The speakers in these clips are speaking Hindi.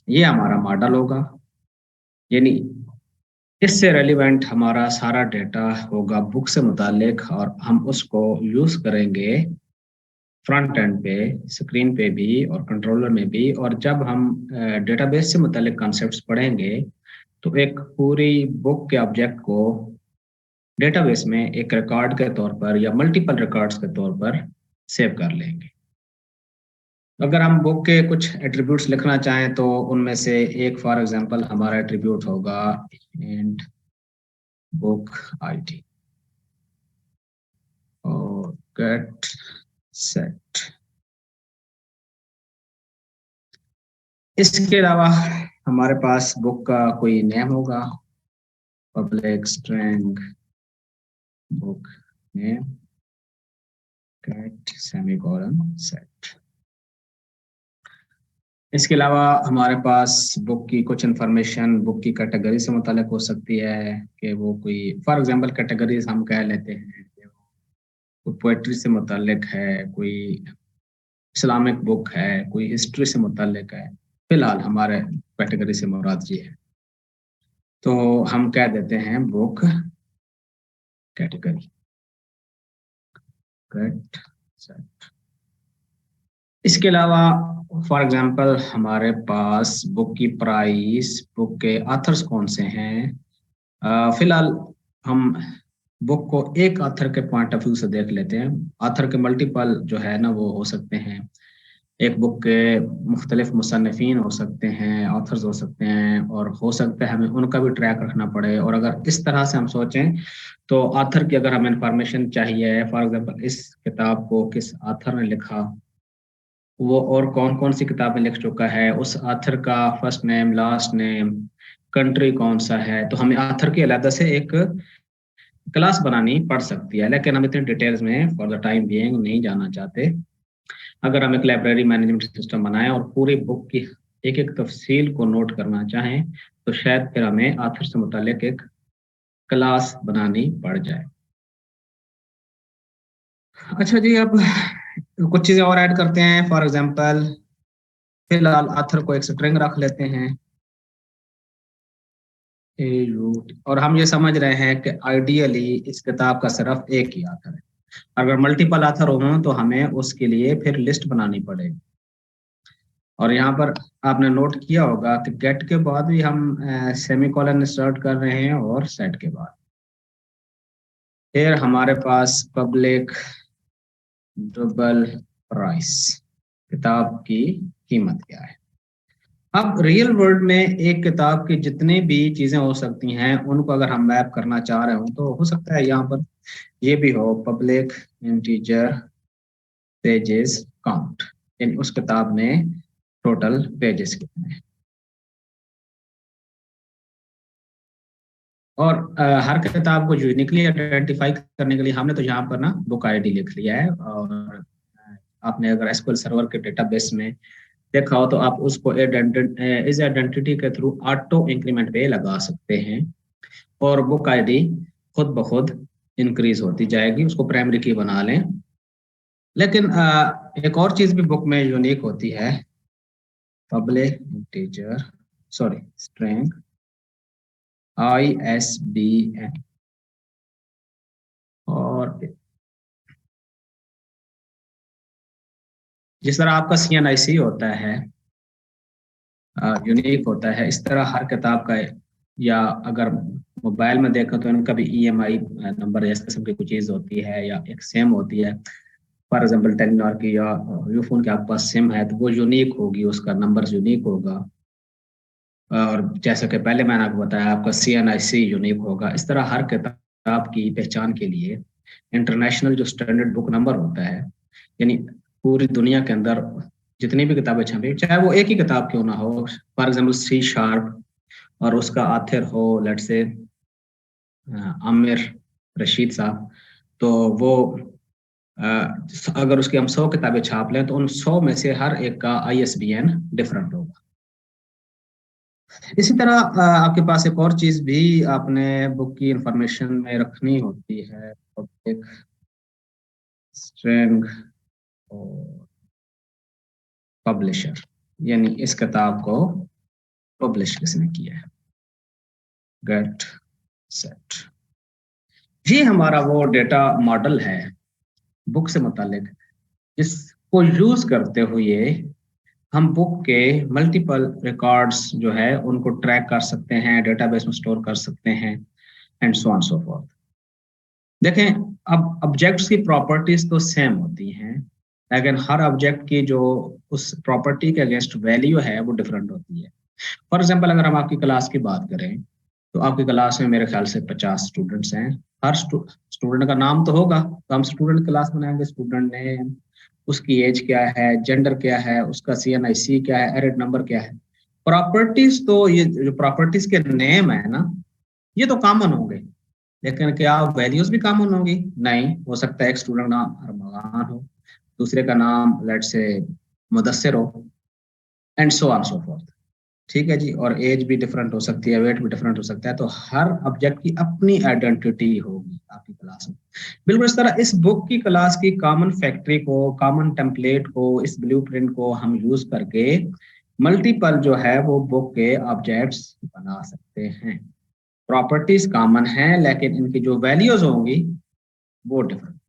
ये हमारा मॉडल होगा। यानी इससे रेलिवेंट हमारा सारा डेटा होगा बुक से मुतालिक, और हम उसको यूज करेंगे फ्रंट एंड पे, स्क्रीन पे भी और कंट्रोलर में भी। और जब हम डेटाबेस से मुतालिक कॉन्सेप्ट्स पढ़ेंगे तो एक पूरी बुक के ऑब्जेक्ट को डेटाबेस में एक रिकॉर्ड के तौर पर या मल्टीपल रिकॉर्ड्स के तौर पर सेव कर लेंगे। अगर हम बुक के कुछ एट्रीब्यूट्स लिखना चाहें तो उनमें से एक फॉर एग्जांपल हमारा एट्रीब्यूट होगा एंड बुक आईडी और गेट सेट। इसके अलावा हमारे पास बुक का कोई नेम होगा, public string book name gate semicolon set. इसके अलावा हमारे पास बुक की कुछ इंफॉर्मेशन बुक की कैटेगरी से मुतालिक हो सकती है कि वो कोई फॉर एग्जांपल कैटेगरीज हम कह लेते हैं कि कोई पोएट्री से मुतालिक है, कोई इस्लामिक बुक है, कोई हिस्ट्री से मुतालिक है। फिलहाल हमारे कैटेगरी से मुराद ये है, तो हम कह देते हैं बुक कैटेगरी गेट सेट। इसके अलावा फॉर एग्जांपल हमारे पास बुक की प्राइस, बुक के ऑथर्स कौन से हैं। फिलहाल हम बुक को एक ऑथर के पॉइंट ऑफ व्यू से देख लेते हैं। ऑथर के मल्टीपल जो है ना वो हो सकते हैं। एक बुक के मुख्तलिफ मुसन्निफीन हो सकते हैं, ऑथर्स हो सकते हैं, और हो सकता है हमें उनका भी ट्रैक रखना पड़े। और अगर इस तरह से हम सोचें तो ऑथर की अगर हमें इंफॉर्मेशन चाहिए, फॉर एग्जांपल इस किताब को किस ऑथर ने लिखा, वो और कौन कौन सी किताबें लिख चुका है, उस ऑथर का first name, last name, country कौन सा है, तो हमें ऑथर की अलग से एक क्लास बनानी पड़ सकती है। लेकिन हम इतने डिटेल्स में फॉर द टाइम बीइंग नहीं जाना चाहते। अगर हम एक लाइब्रेरी मैनेजमेंट सिस्टम बनाएं और पूरी बुक की एक एक तफसील को नोट करना चाहें तो शायद फिर हमें ऑथर से मुतालिक एक क्लास बनानी पड़ जाए। अच्छा जी, अब कुछ चीज़ें और ऐड करते हैं। फॉर एग्जांपल फिलहाल ऑथर को एक स्ट्रिंग रख लेते हैं ए रूट, और हम ये समझ रहे हैं कि आइडियली इस किताब का सिर्फ एक ही ऑथर है। अगर मल्टीपल ऑथर हो तो हमें उसके लिए फिर लिस्ट बनानी पड़ेगी। और यहाँ पर आपने नोट किया होगा कि गेट के बाद भी हम सेमीकोलन इंसर्ट कर रहे हैं और सेट के बाद। फिर हमारे पास पब्लिक डबल प्राइस, किताब की कीमत क्या है। अब रियल वर्ल्ड में एक किताब की जितनी भी चीजें हो सकती हैं उनको अगर हम मैप करना चाह रहे हो तो हो सकता है यहाँ पर ये भी हो पब्लिक इंटीजर पेजेस काउंट, यानी उस किताब में टोटल पेजेस कितने हैं। और हर किताब को यूनिकली आइडेंटिफाई करने के लिए हमने तो यहाँ पर ना बुक आईडी लिख लिया है। और आपने अगर एसक्यूएल सर्वर के डेटाबेस में देखा हो तो आप उसको इस आइडेंटिटी के थ्रू ऑटो इंक्रीमेंट पे लगा सकते हैं और बुक आईडी खुद ब खुद इंक्रीज होती जाएगी। उसको प्राइमरी की बना लें। लेकिन एक और चीज भी बुक में यूनिक होती है, public integer sorry string ISBN। और जिस तरह आपका CNIC होता है, यूनिक होता है, इस तरह हर किताब का, या अगर मोबाइल में देखो तो इनका भी EMI नंबर इस किस्म की कोई चीज़ होती है या एक सेम होती है। फॉर एग्जाम्पल टेलीनॉर की या यूफोन के आपके पास सिम है तो वो यूनिक होगी, उसका नंबर यूनिक होगा। और जैसे कि पहले मैंने आपको बताया आपका CNIC यूनिक होगा। इस तरह हर किताब की पहचान के लिए इंटरनेशनल जो स्टैंडर्ड बुक नंबर होता है, यानी पूरी दुनिया के अंदर जितनी भी किताबें छपी चाहे वो एक ही किताब क्यों ना हो, फॉर एग्जाम्पल C# और उसका आथर हो लेट से आमिर रशीद साहब, तो वो अ, अगर उसकी हम 100 किताबें छाप लें तो उन 100 में से हर एक का ISBN डिफरेंट होगा। इसी तरह आपके पास एक और चीज भी आपने बुक की इंफॉर्मेशन में रखनी होती है, पब्लिक स्ट्रिंग और पब्लिशर, यानी इस किताब को पब्लिश किसने किया है, गेट सेट। ये हमारा वो डेटा मॉडल है बुक से मुतालिक, जिसको यूज करते हुए हम बुक के मल्टीपल रिकॉर्ड्स जो है उनको ट्रैक कर सकते हैं, डेटाबेस में स्टोर कर सकते हैं, and so on so fourth. देखें, अब ऑब्जेक्ट्स की प्रॉपर्टीज तो सेम होती हैं, लेकिन हर ऑब्जेक्ट की जो उस प्रॉपर्टी के अगेंस्ट वैल्यू है वो डिफरेंट होती है। फॉर एग्जाम्पल, अगर हम आपकी क्लास की बात करें तो आपकी क्लास में मेरे ख्याल से 50 स्टूडेंट्स हैं। हर स्टूडेंट का नाम तो होगा, तो हम स्टूडेंट क्लास बनाएंगे, स्टूडेंट नेम, उसकी एज क्या है, जेंडर क्या है, उसका CNIC क्या है, एरिड नंबर क्या है। प्रॉपर्टीज तो ये जो प्रॉपर्टीज के नेम है ना, ये तो कॉमन होंगे, लेकिन क्या वैल्यूज भी कॉमन होंगी? नहीं, हो सकता है एक स्टूडेंट का नाम अरमान हो, दूसरे का नाम लेट्स से मुदस्सिर हो, and so on so fourth. ठीक है जी, और एज भी डिफरेंट हो सकती है, वेट भी डिफरेंट हो सकता है, तो हर ऑब्जेक्ट की अपनी आइडेंटिटी होगी आपकी क्लास में। बिल्कुल इस तरह इस बुक की क्लास की कॉमन फैक्ट्री को, कॉमन टेम्पलेट को, इस ब्लूप्रिंट को हम यूज करके मल्टीपल जो है वो बुक के ऑब्जेक्ट्स बना सकते हैं। प्रॉपर्टीज कॉमन है, लेकिन इनकी जो वैल्यूज होंगी वो डिफरेंट।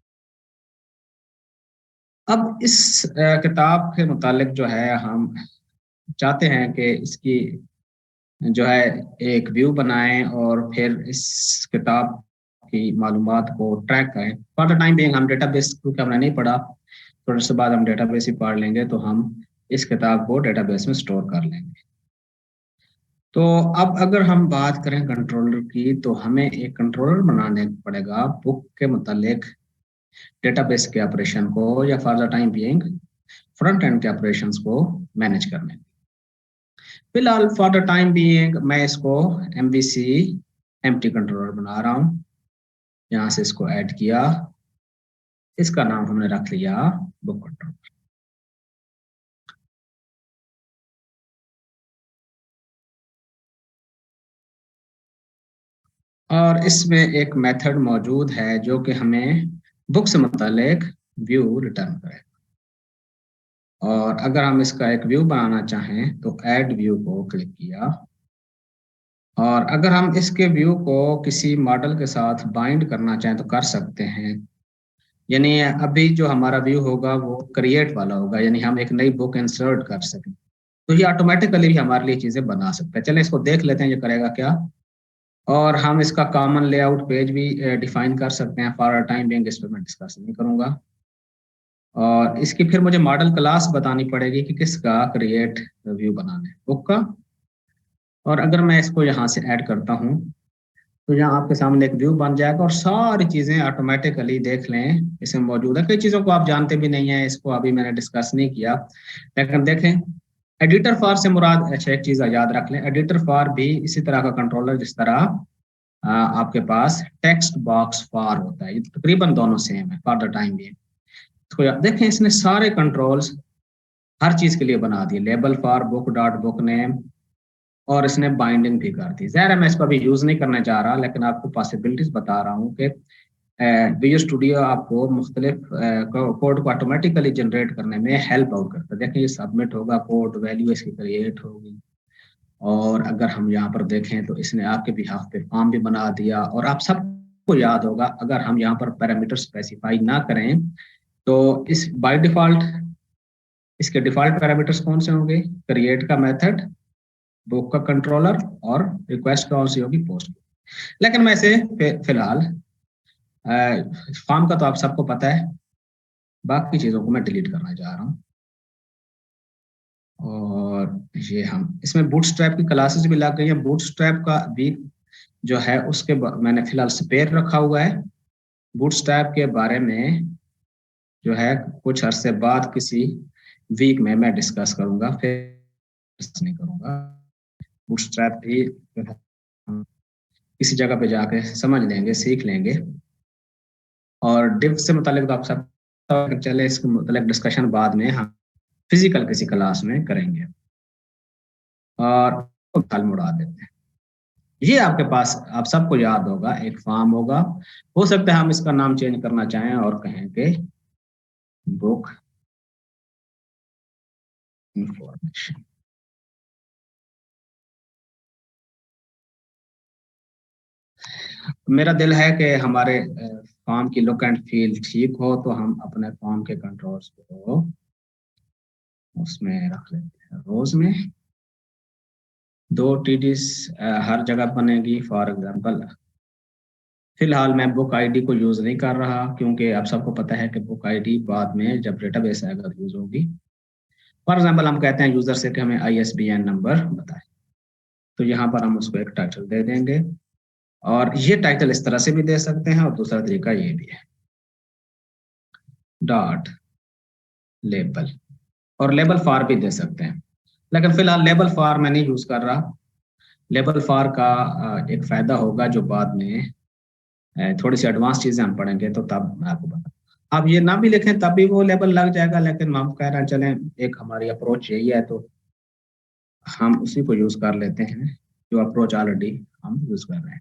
अब इस किताब के मुतालिक जो है हम चाहते हैं कि इसकी जो है एक व्यू बनाएं और फिर इस किताब की मालूमात को ट्रैक करें। फॉर द टाइम बिंग हम डेटाबेस, क्योंकि हमने नहीं पढ़ा, थोड़े से बाद हम डेटाबेस ही पढ़ लेंगे, तो हम इस किताब को डेटाबेस में स्टोर कर लेंगे। तो अब अगर हम बात करें कंट्रोलर की, तो हमें एक कंट्रोलर बनाने पड़ेगा बुक के मुतालिक डेटाबेस के ऑपरेशन को, या for the time being front end के ऑपरेशंस को मैनेज करने। फिलहाल फॉर द टाइम बीइंग मैं इसको MVC एम्प्टी कंट्रोलर बना रहा हूँ। यहाँ से इसको ऐड किया, इसका नाम हमने रख लिया बुक कंट्रोलर। और इसमें एक मेथड मौजूद है जो कि हमें बुक से मुतालिक व्यू रिटर्न करे। और अगर हम इसका एक व्यू बनाना चाहें तो ऐड व्यू को क्लिक किया, और अगर हम इसके व्यू को किसी मॉडल के साथ बाइंड करना चाहें तो कर सकते हैं। यानी अभी जो हमारा व्यू होगा वो क्रिएट वाला होगा, यानी हम एक नई बुक इंसर्ट कर सकें, तो ये ऑटोमेटिकली भी हमारे लिए चीजें बना सकते हैं। चलें इसको देख लेते हैं ये करेगा क्या। और हम इसका कॉमन लेआउट पेज भी डिफाइन कर सकते हैं। फॉर टाइम बिंग इस पर मैं डिस्कस नहीं करूंगा। और इसकी फिर मुझे मॉडल क्लास बतानी पड़ेगी कि किसका क्रिएट व्यू बनाना है, बुक का। और अगर मैं इसको यहाँ से ऐड करता हूँ तो यहाँ आपके सामने एक व्यू बन जाएगा, और सारी चीजें ऑटोमेटिकली देख लें इसमें मौजूद है। कई चीजों को आप जानते भी नहीं है, इसको अभी मैंने डिस्कस नहीं किया, लेकिन देखें एडिटर फॉर से मुराद, अच्छा एक चीज याद रख लें, एडिटर फॉर भी इसी तरह का कंट्रोलर जिस तरह आपके पास टेक्स्ट बॉक्स फॉर होता है, ये तकरीबन दोनों सेम है फॉर द टाइम भी। तो देखें इसने सारे कंट्रोल्स हर चीज के लिए बना दिए, label for book dot book name, और इसने बाइंडिंग भी कर दी। ज़ाहिर है मैं इसको अभी यूज नहीं करने जा रहा, लेकिन आपको पॉसिबिलिटीज बता रहा हूँ कि विजुअल स्टूडियो आपको मुख्तलिफ कोड को ऑटोमेटिकली जनरेट करने में हेल्प आउट करता है। देखिए ये सबमिट होगा कोड, वैल्यू इसकी क्रिएट होगी, और अगर हम यहाँ पर देखें तो इसने आपके बिहाफ पे फॉर्म भी बना दिया। और आप सबको याद होगा, अगर हम यहाँ पर पैरामीटर स्पेसिफाई ना करें तो इस बाय डिफॉल्ट इसके डिफॉल्ट पैरामीटर्स कौन से होंगे? क्रिएट का मेथड, बुक का कंट्रोलर, और रिक्वेस्ट कौन सी होगी? पोस्ट। लेकिन मैं इसे फिलहाल फॉर्म का तो आप सबको पता है, बाकी चीजों को मैं डिलीट करना चाह रहा हूँ। और ये हम इसमें बूटस्ट्रैप की क्लासेस भी लग गई हैं। बूटस्ट्रैप का वीक जो है उसके मैंने फिलहाल स्पेयर रखा हुआ है। बूटस्ट्रैप के बारे में जो है कुछ अरसे बाद किसी वीक में मैं डिस्कस करूंगा, फिर नहीं करूंगा। बूटस्ट्रैप भी जो है किसी जगह पे जाके समझ लेंगे, सीख लेंगे। और डिव से मुतालिक तो आप सब चले, इसके मुतालिक डिस्कशन बाद में हम फिजिकल किसी क्लास में करेंगे। और कल मुड़ा देते हैं। ये आपके पास आप सबको याद होगा, एक फॉर्म होगा, हो सकता है हम इसका नाम चेंज करना चाहें और कहें कि बुक इंफॉर्मेशन। मेरा दिल है कि हमारे फॉर्म की लुक एंड फील ठीक हो, तो हम अपने फॉर्म के कंट्रोल्स को उसमें रख लेते हैं, रोज में 2 TDs हर जगह बनेगी। फॉर एग्जांपल फिलहाल मैं बुक आईडी को यूज नहीं कर रहा, क्योंकि आप सबको पता है कि बुक आईडी बाद में जब डेटाबेस आएगा तो यूज होगी। फॉर एग्जांपल हम कहते हैं यूजर से कि हमें ISBN नंबर बताएं, तो यहाँ पर हम उसको एक टाइटल दे देंगे, और ये टाइटल इस तरह से भी दे सकते हैं, और दूसरा तरीका ये भी है, डॉट लेबल, और लेबल फॉर भी दे सकते हैं। लेकिन फिलहाल लेबल फॉर मैं नहीं यूज कर रहा। लेबल फॉर का एक फायदा होगा जो बाद में थोड़ी सी एडवांस चीजें हम पढ़ेंगे तो तब मैं आपको बता। आप ये ना भी लिखें तब भी वो लेबल लग जाएगा, लेकिन हम कह रहे हैं चलें एक हमारी अप्रोच यही है, तो हम उसी को यूज कर लेते हैं जो अप्रोच ऑलरेडी हम यूज कर रहे हैं।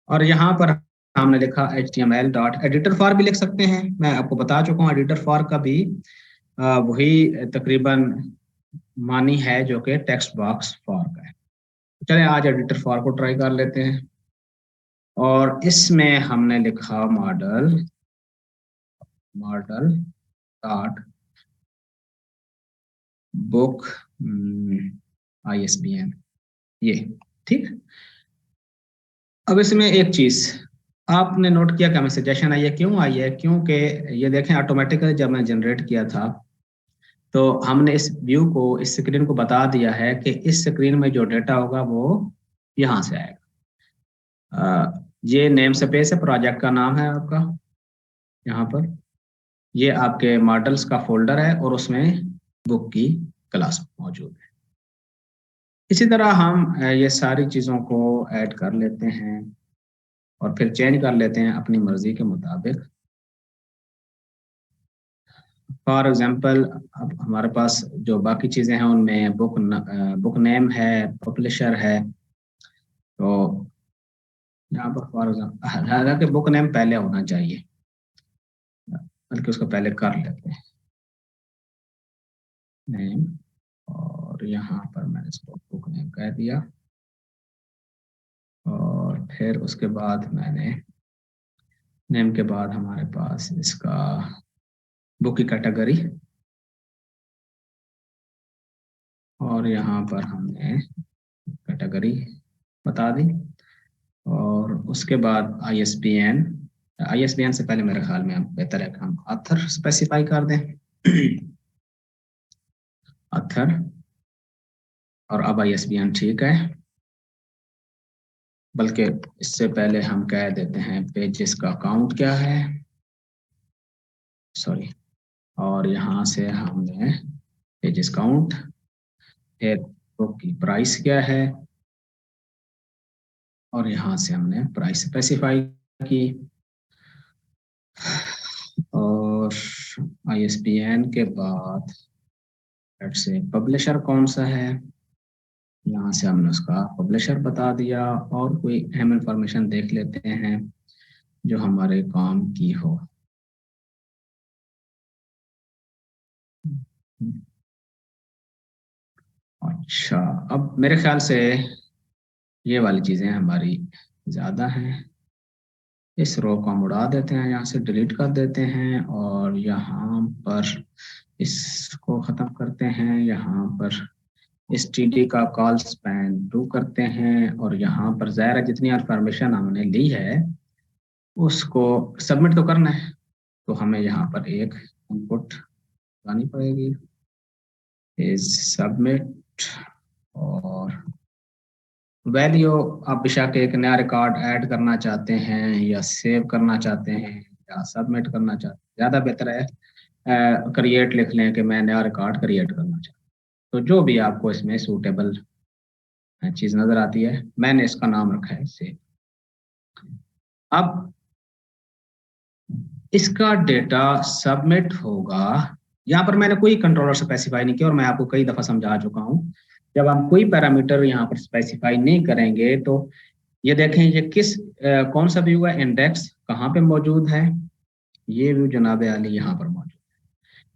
और यहाँ पर हमने लिखा HTML डॉट एडिटर फॉर भी लिख सकते हैं। मैं आपको बता चुका हूँ एडिटर फॉर का भी वही तकरीबन मानी है जो कि टेक्स्ट बॉक्स फॉर का है। चलें आज एडिटर फॉर को ट्राई कर लेते हैं, और इसमें हमने लिखा model model dot book ISBN, ये ठीक। अब इसमें एक चीज आपने नोट किया कि हमें सजेशन आई है, क्यों आई है? क्योंकि ये देखें ऑटोमेटिकली जब मैं जनरेट किया था तो हमने इस व्यू को, इस स्क्रीन को बता दिया है कि इस स्क्रीन में जो डेटा होगा वो यहाँ से आएगा। ये नेम स्पेस है, प्रोजेक्ट का नाम है आपका, यहाँ पर ये आपके मॉडल्स का फोल्डर है, और उसमें बुक की क्लास मौजूद है। इसी तरह हम ये सारी चीज़ों को ऐड कर लेते हैं और फिर चेंज कर लेते हैं अपनी मर्जी के मुताबिक। फॉर एग्जांपल अब हमारे पास जो बाकी चीज़ें हैं उनमें बुक नेम है, पब्लिशर है, तो यहाँ पर फॉर एग्जांपल हालांकि बुक नेम पहले होना चाहिए, बल्कि उसको पहले कर लेते हैं नेम, और यहाँ पर मैंने इसको बुक नेम कह दिया, और फिर उसके बाद मैंने नेम के बाद हमारे पास इसका बुक की कैटेगरी, और यहाँ पर हमने कैटेगरी बता दी, और उसके बाद ISBN से पहले मेरे ख्याल में हम बेहतर है कि हम ऑथर स्पेसिफाई कर दें ऑथर, और अब ISBN ठीक है, बल्कि इससे पहले हम कह देते हैं पेजेस का काउंट क्या है, सॉरी, और यहाँ से हमने पेजेस काउंट, फिर बुक की प्राइस क्या है, और यहाँ से हमने प्राइस स्पेसिफाई की, और ISBN के बाद से पब्लिशर कौन सा है, यहाँ से हमने उसका पब्लिशर बता दिया, और कोई अहम इंफॉर्मेशन देख लेते हैं जो हमारे काम की हो। अच्छा, अब मेरे ख्याल से ये वाली चीज़ें हमारी ज़्यादा हैं, इस रो को हम उड़ा देते हैं, यहाँ से डिलीट कर देते हैं, और यहाँ पर इसको ख़त्म करते हैं, यहाँ पर इस TD का कॉल स्पैन 2 करते हैं, और यहाँ पर ज़ाहिर है जितनी इंफॉर्मेशन हमने ली है उसको सबमिट तो करना है, तो हमें यहाँ पर एक इनपुट लगानी पड़ेगी, इज सबमिट, और वैल्यू आप बेशक एक नया रिकॉर्ड ऐड करना चाहते हैं या सेव करना चाहते हैं या सबमिट करना चाहते हैं, ज़्यादा बेहतर है क्रिएट लिख लें कि मैं नया रिकॉर्ड क्रिएट करना चाहता हूँ। तो जो भी आपको इसमें सूटेबल चीज़ नज़र आती है, मैंने इसका नाम रखा है सेव। अब इसका डेटा सबमिट होगा, यहाँ पर मैंने कोई कंट्रोलर स्पेसिफाई नहीं किया, और मैं आपको कई दफ़ा समझा चुका हूँ, जब हम कोई पैरामीटर यहाँ पर स्पेसिफाई नहीं करेंगे तो ये देखें ये कौन सा व्यू है, इंडेक्स कहाँ पे मौजूद है, ये व्यू जनाब आली यहाँ पर मौजूद है।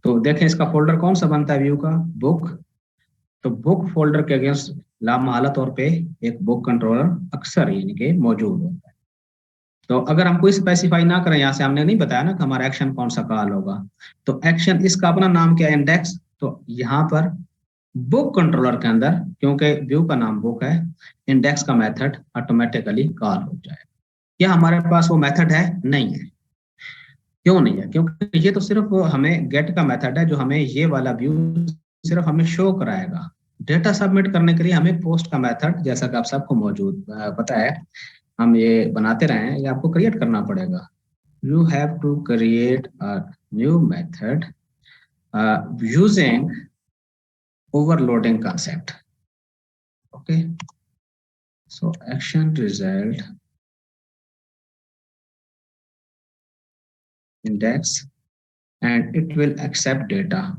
तो देखें इसका फोल्डर कौन सा बनता है व्यू का, बुक, तो बुक फोल्डर के अगेंस्ट लामहला तौर पे एक बुक कंट्रोलर अक्सर यानी कि मौजूद होता है। तो अगर हम कोई स्पेसिफाई ना करें, यहाँ से हमने नहीं बताया ना कि हमारा एक्शन कौन सा कॉल होगा, तो एक्शन इसका अपना नाम क्या है, इंडेक्स। तो यहाँ पर बुक कंट्रोलर के अंदर, क्योंकि व्यू का नाम बुक है, इंडेक्स का मेथड ऑटोमेटिकली कॉल हो जाएगा। क्या हमारे पास वो मेथड है? नहीं है। क्यों नहीं है? क्योंकि ये तो सिर्फ हमें गेट का मेथड है, जो हमें ये वाला व्यू सिर्फ हमें शो कराएगा। डेटा सबमिट करने के लिए हमें पोस्ट का मेथड, जैसा कि आप सबको मौजूद पता है, हम ये बनाते रहे हैं, ये आपको क्रिएट करना पड़ेगा। You have to create a new method using overloading concept. Okay, so action result index, and it will accept data.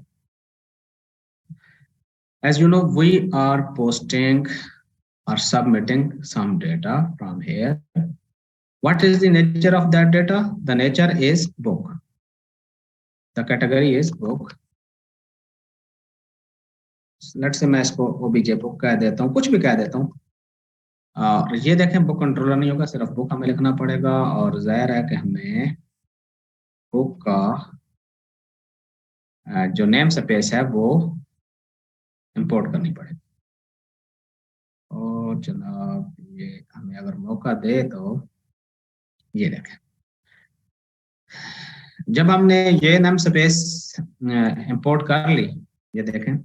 As you know, we are posting or submitting some data from here. What is the nature of that data? The nature is book. The category is book. Let's say मैं इसको obj book कह देता हूँ, कुछ भी कह देता हूँ। और ये देखें, बुक कंट्रोलर नहीं होगा, सिर्फ बुक हमें लिखना पड़ेगा, और जाहिर है कि हमें बुक का जो नेम स्पेस है वो इंपोर्ट करनी पड़ेगी। और जनाब ये हमें अगर मौका दे तो ये देखें, जब हमने ये नेम स्पेस इंपोर्ट कर ली, ये देखें,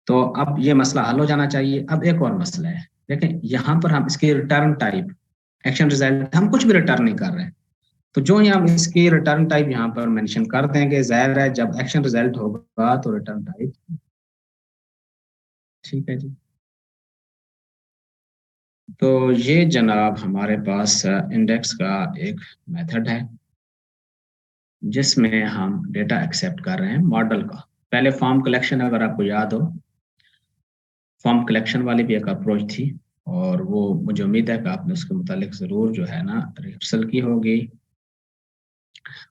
तो अब ये मसला हल हो जाना चाहिए। अब एक और मसला है, देखें यहाँ पर हम इसकी रिटर्न टाइप, एक्शन रिजल्ट, हम कुछ भी रिटर्न नहीं कर रहे हैं। तो जो ही हम इसकी रिटर्न टाइप यहाँ पर मेंशन कर देंगे, जाहिर है जब एक्शन रिजल्ट होगा तो रिटर्न टाइप, ठीक है जी। तो ये जनाब हमारे पास इंडेक्स का एक मेथड है, जिसमें हम डेटा एक्सेप्ट कर रहे हैं मॉडल का। पहले फॉर्म कलेक्शन, अगर आपको याद हो, फॉर्म कलेक्शन वाली भी एक अप्रोच थी, और वो मुझे उम्मीद है कि आपने उसके मुतालिक ज़रूर जो है ना रिहर्सल की होगी।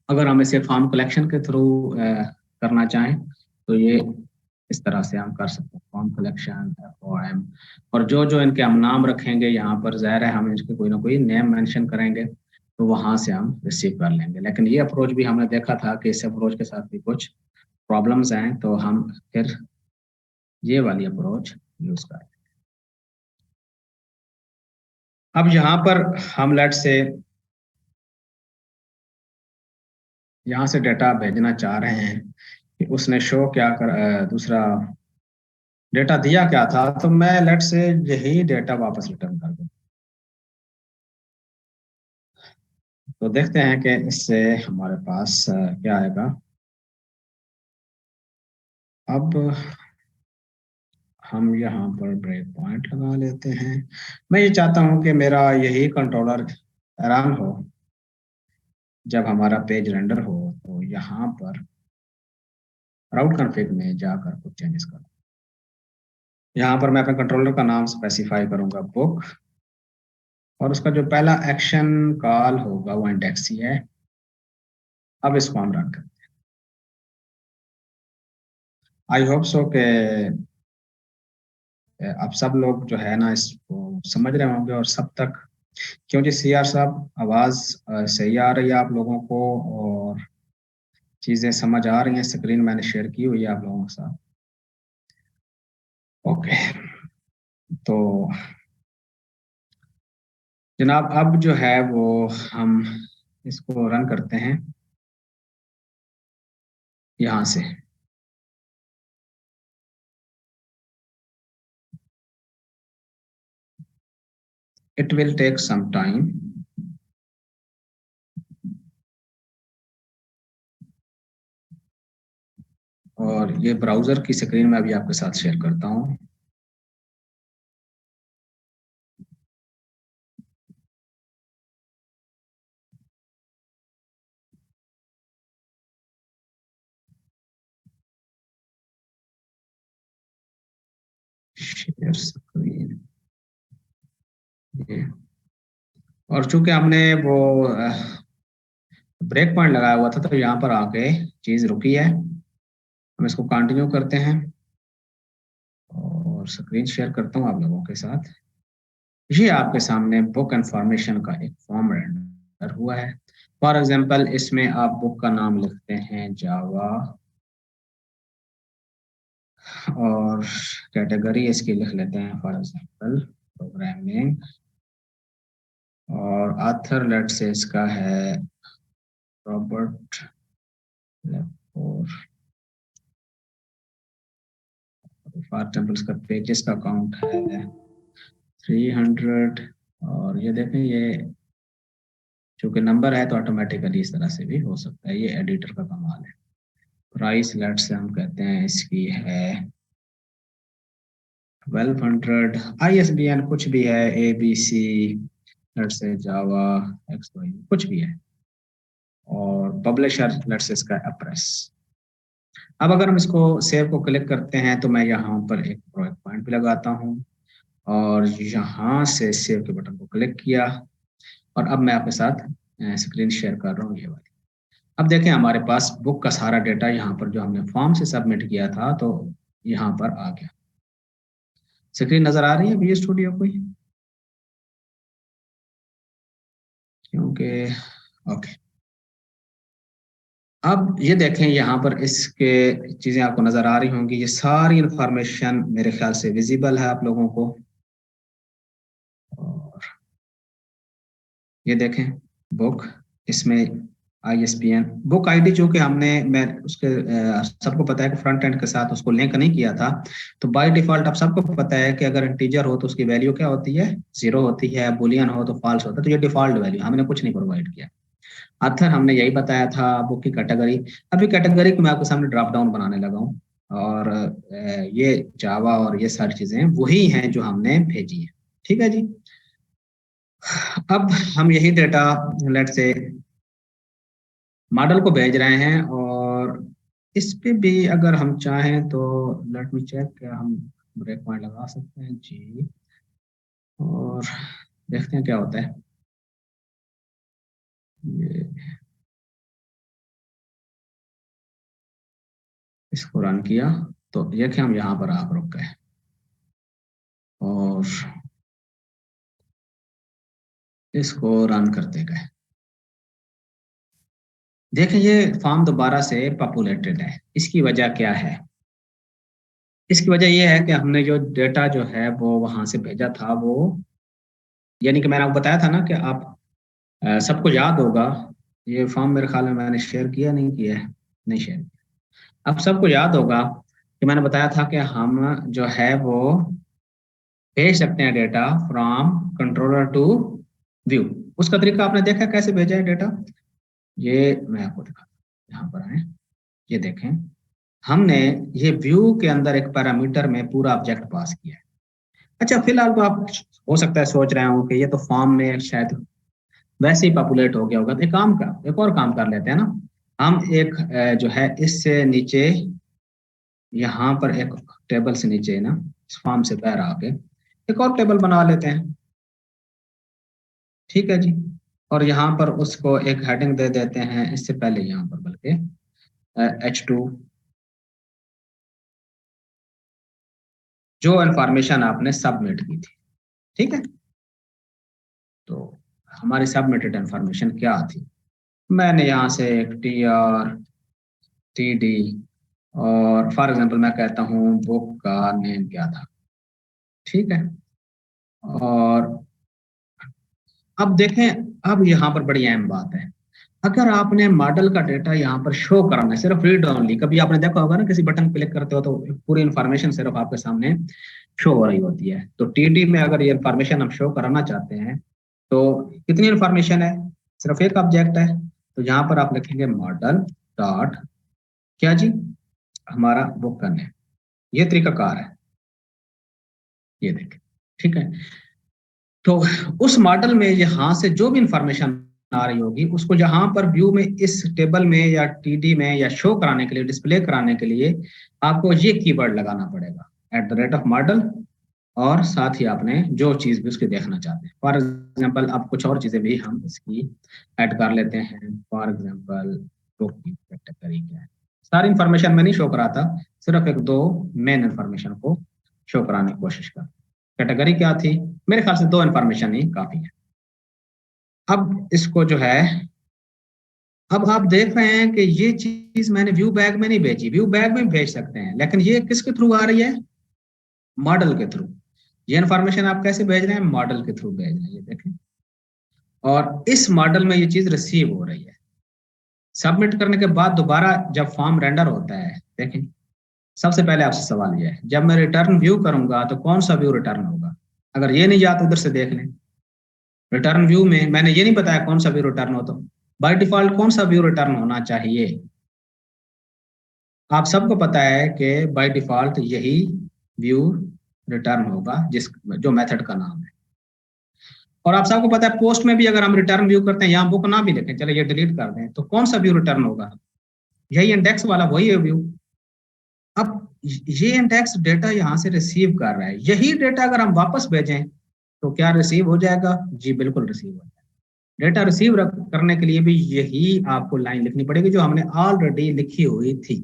अगर हम इसे फॉर्म कलेक्शन के थ्रू करना चाहें तो ये इस तरह से हम कर सकते हैं, फॉर्म कलेक्शन, FOM, और जो जो इनके हम नाम रखेंगे यहाँ पर, ज़ाहिर है हम इसके कोई ना कोई नेम मेंशन करेंगे, तो वहाँ से हम रिसीव कर लेंगे। लेकिन ये अप्रोच भी हमने देखा था कि इस अप्रोच के साथ भी कुछ प्रॉब्लम्स हैं, तो हम फिर ये वाली अप्रोच यूज़ करें। अब यहाँ पर हम लेट से यहाँ से डेटा भेजना चाह रहे हैं कि उसने शो क्या कर, दूसरा डेटा दिया क्या था, तो मैं लेट से यही डेटा वापस रिटर्न कर दूं। तो देखते हैं कि इससे हमारे पास क्या आएगा। अब हम यहाँ पर ब्रेक पॉइंट लगा लेते हैं। मैं ये चाहता हूँ कि मेरा यही कंट्रोलर रन हो जब हमारा पेज रेंडर हो, तो यहाँ पर राउट कॉन्फ़िग में जाकर कुछ चेंजेस करूँ। यहाँ पर मैं अपने कंट्रोलर का नाम स्पेसिफाई करूंगा बुक, और उसका जो पहला एक्शन कॉल होगा वो इंडेक्स ही है। अब इसको हम रन करें। आई होप सो के आप सब लोग जो है ना इसको समझ रहे होंगे, और सब तक, क्योंकि CR साहब आवाज़ सही आ रही है आप लोगों को, और चीज़ें समझ आ रही हैं, स्क्रीन मैंने शेयर की हुई है आप लोगों के साथ। ओके, तो जनाब अब जो है वो हम इसको रन करते हैं यहाँ से। It will take some time. और ये ब्राउज़र की स्क्रीन में अभी आपके साथ शेयर करता हूँ। शेयर स्क्रीन, ये, और चूंकि हमने वो ब्रेक पॉइंट लगाया हुआ था, तो यहाँ पर आके चीज़ रुकी है। हम इसको कंटिन्यू करते हैं और स्क्रीन शेयर करता हूँ आप लोगों के साथ। ये आपके सामने बुक इन्फॉर्मेशन का एक फॉर्म है। हुआ है। फॉर एग्जांपल इसमें आप बुक का नाम लिखते हैं जावा और कैटेगरी इसकी लिख लेते हैं फॉर एग्जांपल प्रोग्रामिंग और ऑथर लेट से इसका है रॉबर्ट लेफोर। फॉर एग्जांपल इसका पेजेस का काउंट है 300 और ये देखें ये चूंकि नंबर है तो ऑटोमेटिकली इस तरह से भी हो सकता है, ये एडिटर का कमाल है। प्राइस लेट से हम कहते हैं इसकी है 1200। ISBN कुछ भी है, ABC लेट से जावा XY कुछ भी है और पब्लिशर लेट से इसका एप्रेस। अब अगर हम इसको सेव को क्लिक करते हैं तो मैं यहाँ पर एक पॉइंट भी लगाता हूँ और यहाँ से सेव के बटन को क्लिक किया और अब मैं आपके साथ स्क्रीन शेयर कर रहा हूँ ये वाली। अब देखें हमारे पास बुक का सारा डेटा यहाँ पर जो हमने फॉर्म से सबमिट किया था तो यहाँ पर आ गया। स्क्रीन नजर आ रही है VS स्टूडियो को? क्योंकि ओके, अब ये देखें यहाँ पर इसके चीजें आपको नजर आ रही होंगी। ये सारी इंफॉर्मेशन मेरे ख्याल से विजिबल है आप लोगों को। और ये देखें बुक, इसमें ISBN बुक आईडी जो कि हमने मैं उसके सबको पता है कि फ्रंट एंड के साथ उसको लिंक नहीं किया था, तो बाय डिफॉल्ट आप सबको पता है कि अगर इंटीजर हो तो उसकी वैल्यू क्या होती है, 0 होती है, बुलियन हो तो फॉल्स होता है। तो ये डिफॉल्ट वैल्यू, हमने कुछ नहीं प्रोवाइड किया। आथर हमने यही बताया था। बुक की कैटेगरी, अभी कैटेगरी को मैं आपके सामने ड्रॉप डाउन बनाने लगा हूँ और ये जावा और ये सारी चीजें वही हैं जो हमने भेजी है। ठीक है जी। अब हम यही डेटा लेट से मॉडल को भेज रहे हैं और इस पे भी अगर हम चाहें तो लेट मी चेक, क्या हम ब्रेक पॉइंट लगा सकते हैं जी और देखते हैं क्या होता है। ये इसको रन किया तो देखें हम यहाँ पर आप रुक गए और इसको रन करते गए। देखें ये फॉर्म दोबारा से पॉपुलेटेड है। इसकी वजह क्या है? इसकी वजह यह है कि हमने जो डेटा जो है वो वहां से भेजा था वो, यानी कि मैंने आपको बताया था ना कि आप सबको याद होगा, ये फॉर्म मेरे ख्याल में मैंने शेयर किया नहीं किया है, नहीं शेयर किया। अब सबको याद होगा कि मैंने बताया था कि हम जो है वो भेज सकते हैं data from controller to view. उसका तरीका आपने देखा कैसे भेजा है डेटा, ये मैं आपको दिखाता हूँ। यहाँ पर आए, ये देखें हमने ये व्यू के अंदर एक पैरामीटर में पूरा ऑब्जेक्ट पास किया है। अच्छा फिलहाल तो आप हो सकता है सोच रहे हो कि ये तो फॉर्म में शायद वैसे ही पॉपुलेट हो गया होगा, तो एक और काम कर लेते हैं ना। हम एक जो है इससे नीचे, यहाँ पर एक टेबल से नीचे ना, इस फॉर्म से बाहर आके एक और टेबल बना लेते हैं। ठीक है जी। और यहाँ पर उसको एक हेडिंग दे देते हैं, इससे पहले यहाँ पर बल्कि H2, जो इंफॉर्मेशन आपने सबमिट की थी। ठीक है, तो हमारी सबमिटेड इंफॉर्मेशन क्या थी? मैंने यहाँ से एक TR TD और फॉर एग्जांपल मैं कहता हूँ बुक का नेम क्या था। ठीक है, और अब देखें, अब यहाँ पर बड़ी अहम बात है। अगर आपने मॉडल का डेटा यहाँ पर शो कराना है, सिर्फ रीड ओनली, कभी आपने देखा होगा ना किसी बटन क्लिक करते हो तो पूरी इंफॉर्मेशन सिर्फ आपके सामने शो हो रही होती है। तो TD में अगर ये इंफॉर्मेशन हम शो कराना चाहते हैं तो कितनी इंफॉर्मेशन है, सिर्फ एक ऑब्जेक्ट है। तो यहाँ पर आप लिखेंगे मॉडल डॉट क्या जी, हमारा बुक का नेम। ये तरीकाकार है, ये देखें। ठीक है, तो उस मॉडल में यहाँ से जो भी इंफॉर्मेशन आ रही होगी उसको यहाँ पर व्यू में इस टेबल में या TD में या शो कराने के लिए, डिस्प्ले कराने के लिए आपको ये कीवर्ड लगाना पड़ेगा @मॉडल, और साथ ही आपने जो चीज भी उसकी देखना चाहते हैं। फॉर एग्जाम्पल अब कुछ और चीजें भी हम इसकी ऐड कर लेते हैं। फॉर एग्जाम्पल बुक की कैटेगरी क्या है, सारी इंफॉर्मेशन मैं नहीं शो कराता, सिर्फ एक दो मेन इंफॉर्मेशन को शो कराने की कोशिश कर। कैटेगरी क्या थी, मेरे ख्याल से दो इंफॉर्मेशन ही काफी है। अब इसको जो है, अब आप देख रहे हैं कि ये चीज मैंने व्यू बैग में नहीं भेजी, व्यू बैग में भेज सकते हैं, लेकिन ये किसके थ्रू आ रही है? मॉडल के थ्रू। ये इन्फॉर्मेशन आप कैसे भेज रहे हैं? मॉडल के थ्रू भेज रहे हैं, ये देखें। और इस मॉडल में ये चीज रिसीव हो रही है। सबमिट करने के बाद दोबारा जब फॉर्म रेंडर होता है, देखें, सबसे पहले आपसे सवाल ये है, जब मैं रिटर्न व्यू करूंगा तो कौन सा व्यू रिटर्न होगा? अगर ये नहीं याद, उधर से देख लें। रिटर्न व्यू में मैंने ये नहीं बताया कौन सा व्यू रिटर्न हो, तो बाय डिफॉल्ट कौन सा व्यू रिटर्न होना चाहिए? आप सबको पता है कि बाय डिफॉल्ट यही व्यू रिटर्न होगा, जिस जो मेथड का नाम है। और आप सबको पता है पोस्ट में भी अगर हम रिटर्न व्यू करते हैं, यहाँ बुक ना भी लिखें, चलो ये डिलीट कर दें, तो कौन सा व्यू रिटर्न होगा? यही इंडेक्स वाला, वही है व्यू। अब ये इंडेक्स डेटा यहाँ से रिसीव कर रहा है, यही डेटा अगर हम वापस भेजें तो क्या रिसीव हो जाएगा? जी बिल्कुल रिसीव हो जाएगा। डेटा रिसीव करने के लिए भी यही आपको लाइन लिखनी पड़ेगी जो हमने ऑलरेडी लिखी हुई थी।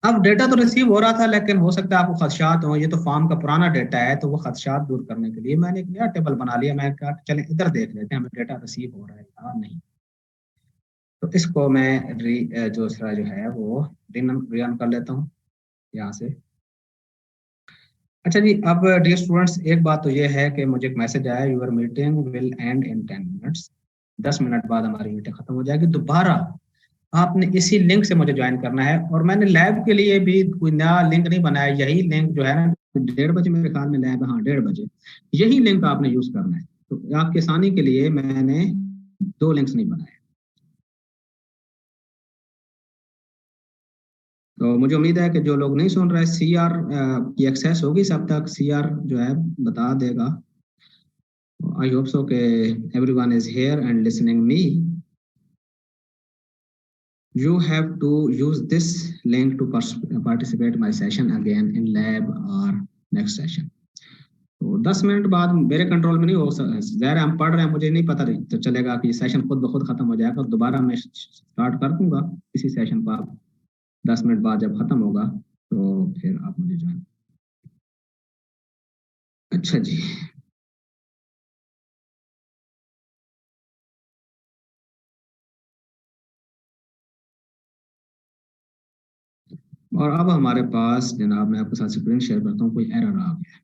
अब डेटा तो रिसीव हो रहा था, लेकिन हो सकता है आपको खदशात हो, ये तो फॉर्म का पुराना डेटा है, तो वो खदशात दूर करने के लिए मैंने एक नया टेबल बना लिया। मैं कहा चलें इधर देख लेते हैं हमें डेटा रिसीव हो रहा है या नहीं। तो इसको मैं दूसरा जो है वो रिन कर लेता हूँ यहाँ से। अच्छा जी, अब डियर स्टूडेंट्स, एक बात तो ये है कि मुझे एक मैसेज आया, your meeting will end in 10 minutes. 10 minute बाद हमारी मीटिंग खत्म हो जाएगी। दोबारा आपने इसी लिंक से मुझे ज्वाइन करना है, और मैंने लैब के लिए भी कोई नया लिंक नहीं बनाया। यही लिंक जो है ना, 1:30 बजे मेरे ख्याल में लैब है, हाँ 1:30 बजे, यही लिंक आपने यूज करना है। तो आपकी आसानी के लिए मैंने दो लिंक्स नहीं बनाए। तो मुझे उम्मीद है कि जो लोग नहीं सुन रहे, सी आर की एक्सेस होगी सब तक, सी आर जो है बता देगा। आई होप सो कि everyone is here and listening me. You have to use this link to participate my session again in lab or next session. तो 10 मिनट बाद मेरे कंट्रोल में नहीं हो ज़ाहिर है, हम पढ़ रहे हैं, मुझे नहीं पता तो चलेगा कि सेशन खुद ब खुद खत्म हो जाएगा। दोबारा मैं स्टार्ट कर दूंगा इसी सेशन को। आप 10 मिनट बाद जब खत्म होगा तो फिर आप मुझे ज्वाइन। अच्छा जी, और अब हमारे पास जनाब, मैं आपके साथ स्क्रीन शेयर करता हूँ, कोई एरर आ गया।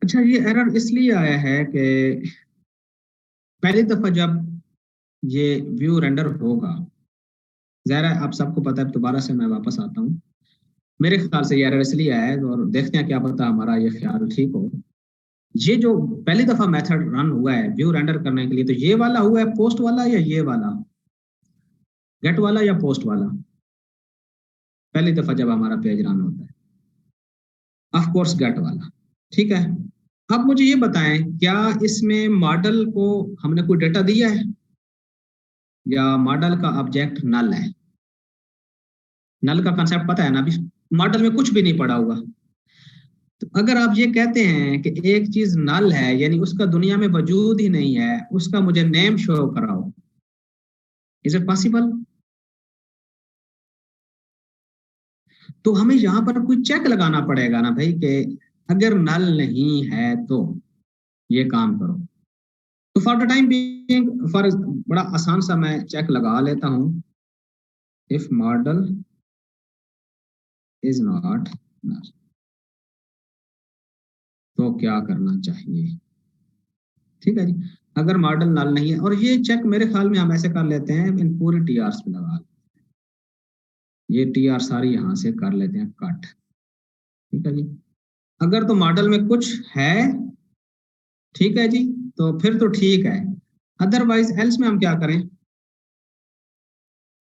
अच्छा, ये एरर इसलिए आया है कि पहली दफा जब ये व्यू रेंडर होगा, ज़ाहिर है आप सबको पता है, दोबारा से मैं वापस आता हूँ। मेरे ख्याल से ये एरर इसलिए आया है, और देखते हैं क्या पता हमारा ये ख्याल ठीक हो। ये जो पहली दफा मेथड रन हुआ है व्यू रेंडर करने के लिए, तो ये वाला हुआ है पोस्ट वाला या ये वाला गेट वाला या पोस्ट वाला? पहली दफा जब हमारा पेज रन होता है, ऑफ कोर्स गेट वाला। ठीक है। अब मुझे ये बताएं, क्या इसमें मॉडल को हमने कोई डेटा दिया है, या मॉडल का ऑब्जेक्ट नल है? नल का कंसेप्ट पता है ना? अभी मॉडल में कुछ भी नहीं पड़ा हुआ। तो अगर आप ये कहते हैं कि एक चीज नल है, यानी उसका दुनिया में वजूद ही नहीं है, उसका मुझे नेम शो कराओ, इज इट पॉसिबल? तो हमें यहाँ पर कोई चेक लगाना पड़ेगा ना भाई, कि अगर नल नहीं है तो ये काम करो। तो for the time being, for बड़ा आसान सा मैं चेक लगा लेता हूँ, if model is not null, तो क्या करना चाहिए? ठीक है जी। अगर मॉडल नल नहीं है, और ये चेक मेरे ख्याल में हम ऐसे कर लेते हैं, इन पूरी टी आर पे लगा, ये टी आर सारी यहाँ से कर लेते हैं कट। ठीक है जी। अगर तो मॉडल में कुछ है, ठीक है जी, तो फिर तो ठीक है। अदरवाइज एल्स में हम क्या करें?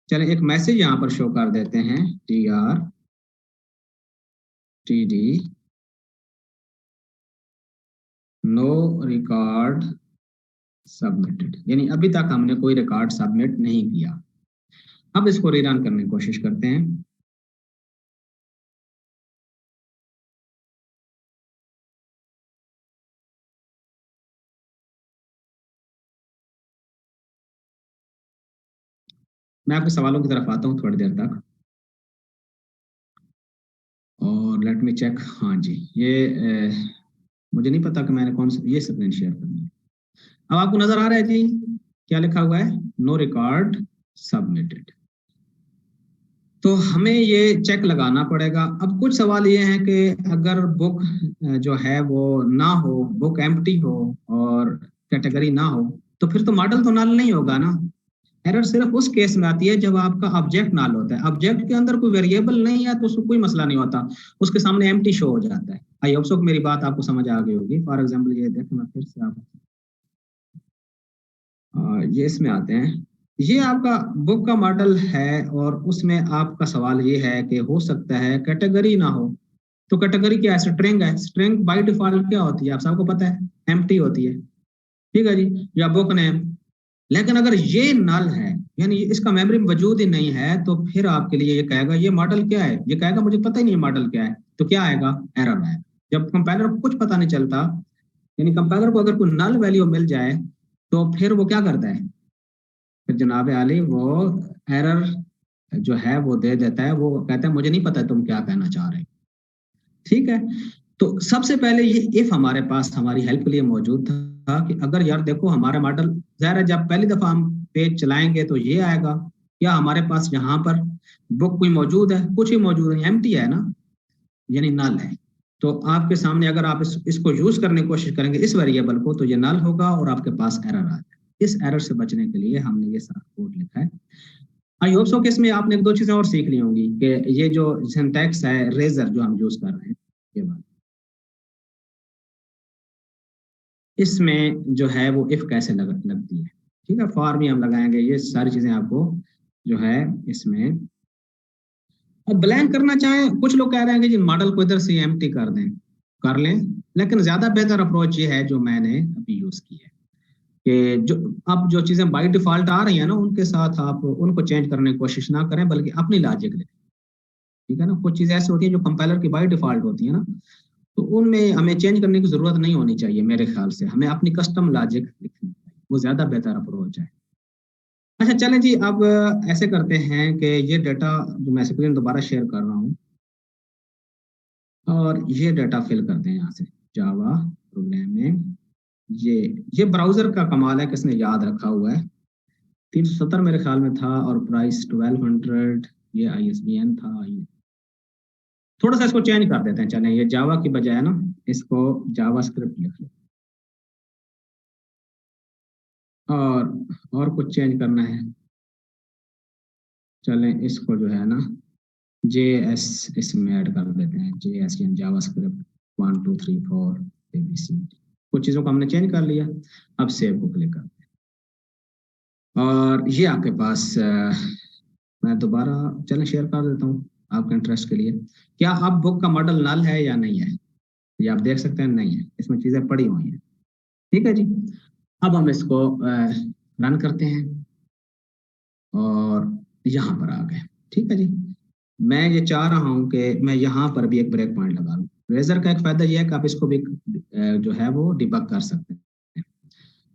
चलें एक मैसेज यहाँ पर शो कर देते हैं, T R T D no record submitted, यानी अभी तक हमने कोई रिकॉर्ड सबमिट नहीं किया। अब इसको रीरन करने की कोशिश करते हैं। मैं आपके सवालों की तरफ आता हूँ थोड़ी देर तक, और लेट मी चेक। हाँ जी, ये मुझे नहीं पता कि मैंने कौन सा ये स्क्रीन शेयर करनी है। अब आपको नजर आ रहा है जी क्या लिखा हुआ है, नो रिकॉर्ड सबमिटेड। तो हमें ये चेक लगाना पड़ेगा। अब कुछ सवाल ये हैं कि अगर बुक जो है वो ना हो, बुक एम्प्टी हो और कैटेगरी ना हो, तो फिर तो मॉडल तो नल नहीं होगा ना। एरर सिर्फ उस केस में आती है जब आपका ऑब्जेक्ट नल होता है। ऑब्जेक्ट के अंदर कोई वेरिएबल नहीं है तो उसको कोई मसला नहीं होता, उसके सामने एम्प्टी शो हो जाता है। आई होप सो मेरी बात आपको समझ आ गई होगी। फॉर एग्जाम्पल ये देखें, मैं फिर से आप ये इसमें आते हैं। ये आपका बुक का मॉडल है और उसमें आपका सवाल ये है कि हो सकता है कैटेगरी ना हो। तो कैटेगरी क्या है, स्ट्रिंग है। स्ट्रिंग बाय डिफॉल्ट क्या होती है आप सबको पता है, एम्प्टी होती है, ठीक है जी, या बुक नेम। लेकिन अगर ये नल है, यानी इसका मेमोरी में वजूद ही नहीं है, तो फिर आपके लिए ये कहेगा ये मॉडल क्या है, ये कहेगा मुझे पता ही नहीं है मॉडल क्या है। तो क्या आएगा, एरर आएगा। जब कंपाइलर को कुछ पता नहीं चलता, यानी कंपाइलर को अगर कोई नल वैल्यू मिल जाए, तो फिर वो क्या करता है, फिर जनाब आली वो एरर जो है वो दे देता है। वो कहता है मुझे नहीं पता तुम क्या कहना चाह रहे हो, ठीक है। तो सबसे पहले ये इफ हमारे पास हमारी हेल्प के लिए मौजूद था कि अगर यार देखो हमारा मॉडल, ज़ाहिर है जब पहली दफा हम पेज चलाएंगे तो ये आएगा, क्या हमारे पास यहाँ पर बुक कोई मौजूद है, कुछ ही मौजूद है, एम्प्टी है ना, यानी नल है। तो आपके सामने अगर आप इसको यूज करने की कोशिश करेंगे इस वेरिएबल को, तो ये नल होगा और आपके पास एरर आ जाए। इस एरर से बचने के लिए हमने ये सारा कोड लिखा है। आई होप सो कि इसमें आपने एक दो चीजें और सीख ली होंगी कि ये जो सिंटैक्स है रेजर जो हम यूज कर रहे हैं, ये बात इसमें जो है वो इफ कैसे लगती है, ठीक है। फॉर भी हम लगाएंगे, ये सारी चीजें आपको जो है इसमें। अब ब्लैंक करना चाहें, कुछ लोग कह रहे हैं कि जी मॉडल को इधर से एम्प्टी कर दें, कर लें, लेकिन ज्यादा बेहतर अप्रोच ये है जो मैंने अभी यूज की है कि जो अब जो चीजें बाय डिफॉल्ट आ रही है ना, उनके साथ आप उनको चेंज करने की कोशिश ना करें, बल्कि अपनी लॉजिक लिखें, ठीक है ना। कुछ चीजें ऐसी होती है जो कंपाइलर की बाय डिफॉल्ट होती है ना, तो उनमें हमें चेंज करने की जरूरत नहीं होनी चाहिए। मेरे ख्याल से हमें अपनी कस्टम लॉजिक लिखनी चाहिए, वो ज्यादा बेहतर अप्रोच है। अच्छा चलें जी, अब ऐसे करते हैं कि ये डाटा जो मैं स्क्रीन दोबारा शेयर कर रहा हूँ और ये डाटा फिल करते हैं यहाँ से जावा प्रोग्राम में। ये ये ब्राउजर का कमाल है, किसने याद रखा हुआ है। 370 मेरे ख्याल में था और प्राइस 1200, ये ISBN था। ये थोड़ा सा इसको चेंज कर देते हैं, चलें ये जावा की बजाय ना इसको जावा स्क्रिप्ट लिख लो। और कुछ चेंज करना है, चलें इसको जो है ना JS इसमें ऐड कर देते हैं। JS यानी जावा स्क्रिप्ट 1 2 3 4 ABC। कुछ चीज़ों को हमने चेंज कर लिया। अब सेव को क्लिक करते हैं और ये आपके पास मैं दोबारा चलें शेयर कर देता हूँ आपके इंटरेस्ट के लिए। क्या अब बुक का मॉडल नल है या नहीं है, ये आप देख सकते हैं, नहीं है, इसमें चीज़ें पड़ी हुई हैं, ठीक है जी। अब हम इसको रन करते हैं और यहाँ पर आ गए, ठीक है जी। मैं ये चाह रहा हूँ कि मैं यहाँ पर भी एक ब्रेक पॉइंट लगा लूँ। रेजर का एक फायदा ये है कि आप इसको भी जो है वो डिबग कर सकते हैं।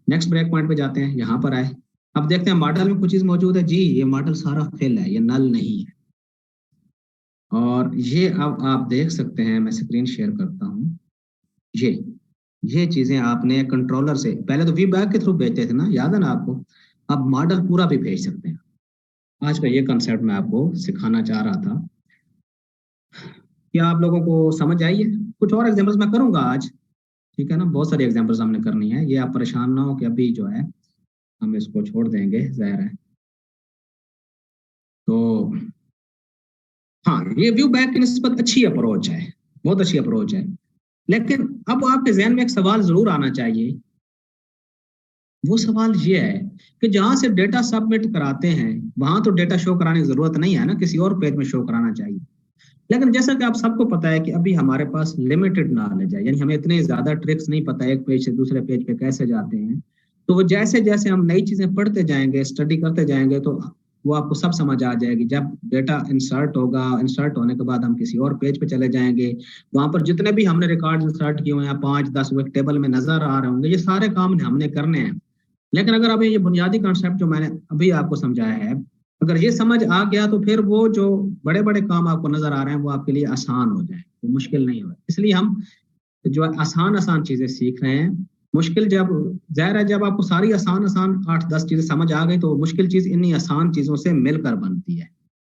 नेक्स्ट ब्रेक पॉइंट पे जाते हैं, यहाँ पर आए। अब देखते हैं मॉडल में कुछ चीज मौजूद है जी, ये मॉडल सारा फिल है, ये नल नहीं है। और ये अब आप देख सकते हैं, मैं स्क्रीन शेयर करता हूँ। ये ये चीजें आपने कंट्रोलर से पहले तो वी बैक के थ्रू भेजते थे ना, याद है ना आपको। अब मॉडल पूरा भी भेज सकते हैं। आज का ये कंसेप्ट मैं आपको सिखाना चाह रहा था। क्या आप लोगों को समझ आई है? कुछ और एग्जांपल्स मैं करूंगा आज, ठीक है ना। बहुत सारी एग्जांपल्स हमने करनी है, ये आप परेशान ना हो कि अभी जो है हम इसको छोड़ देंगे, जाहिर है। तो हाँ, ये व्यू बैक की निस्बत अच्छी अप्रोच है, बहुत अच्छी अप्रोच है। लेकिन अब आपके जहन में एक सवाल जरूर आना चाहिए। वो सवाल ये है कि जहां से डेटा सबमिट कराते हैं वहां तो डेटा शो कराने की जरूरत नहीं है ना, किसी और पेज में शो कराना चाहिए। लेकिन जैसा कि आप सबको पता है कि अभी हमारे पास लिमिटेड नॉलेज है, यानी हमें इतने ज्यादा ट्रिक्स नहीं पता है एक पेज से दूसरे पेज पे कैसे जाते हैं। तो वो जैसे जैसे हम नई चीजें पढ़ते जाएंगे, स्टडी करते जाएंगे, तो वो आपको सब समझ आ जाएगी। जब डेटा इंसर्ट होगा, इंसर्ट होने के बाद हम किसी और पेज पे चले जाएंगे, वहां पर जितने भी हमने रिकॉर्ड इंसर्ट किए हुए हैं 5 10 वो एक टेबल में नजर आ रहे होंगे। ये सारे काम हमने करने हैं। लेकिन अगर अभी ये बुनियादी कॉन्सेप्ट जो मैंने अभी आपको समझाया है, अगर ये समझ आ गया, तो फिर वो जो बड़े बड़े काम आपको नजर आ रहे हैं वो आपके लिए आसान हो जाए, वो मुश्किल नहीं हो। इसलिए हम जो आसान आसान चीजें सीख रहे हैं। मुश्किल जब ज़ाहिर है जब आपको सारी आसान आसान 8-10 चीजें समझ आ गई तो मुश्किल चीज इन्हीं आसान चीजों से मिलकर बनती है।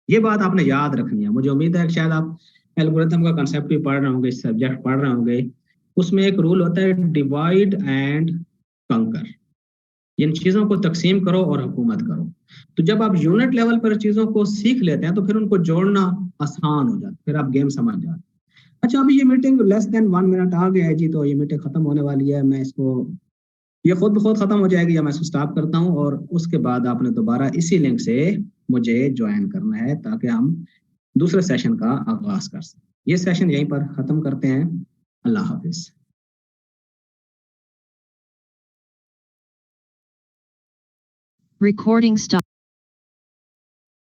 ये बात आपने याद रखनी है। मुझे उम्मीद है कि शायद आप एल्गोरिथम का कंसेप्ट भी पढ़ रहे होंगे, सब्जेक्ट पढ़ रहे होंगे। उसमें एक रूल होता है डिवाइड एंड कंकर। इन चीजों को तकसीम करो और हुकूमत करो। तो जब आप यूनिट लेवल पर चीजों को सीख लेते हैं तो फिर उनको जोड़ना आसान हो जाता है, फिर आप गेम समझ जाते हैं। अच्छा, अभी ये मीटिंग लेस देन 1 मिनट आ गया है जी, तो ये मीटिंग खत्म होने वाली है। मैं इसको ये खुद ब खुद खत्म हो जाएगी या मैं इसको स्टॉप करता हूँ, और उसके बाद आपने दोबारा इसी लिंक से मुझे ज्वाइन करना है ताकि हम दूसरे सेशन का आगाज कर सकें। ये सेशन यहीं पर खत्म करते हैं। अल्लाह हाफिज। Recording stop.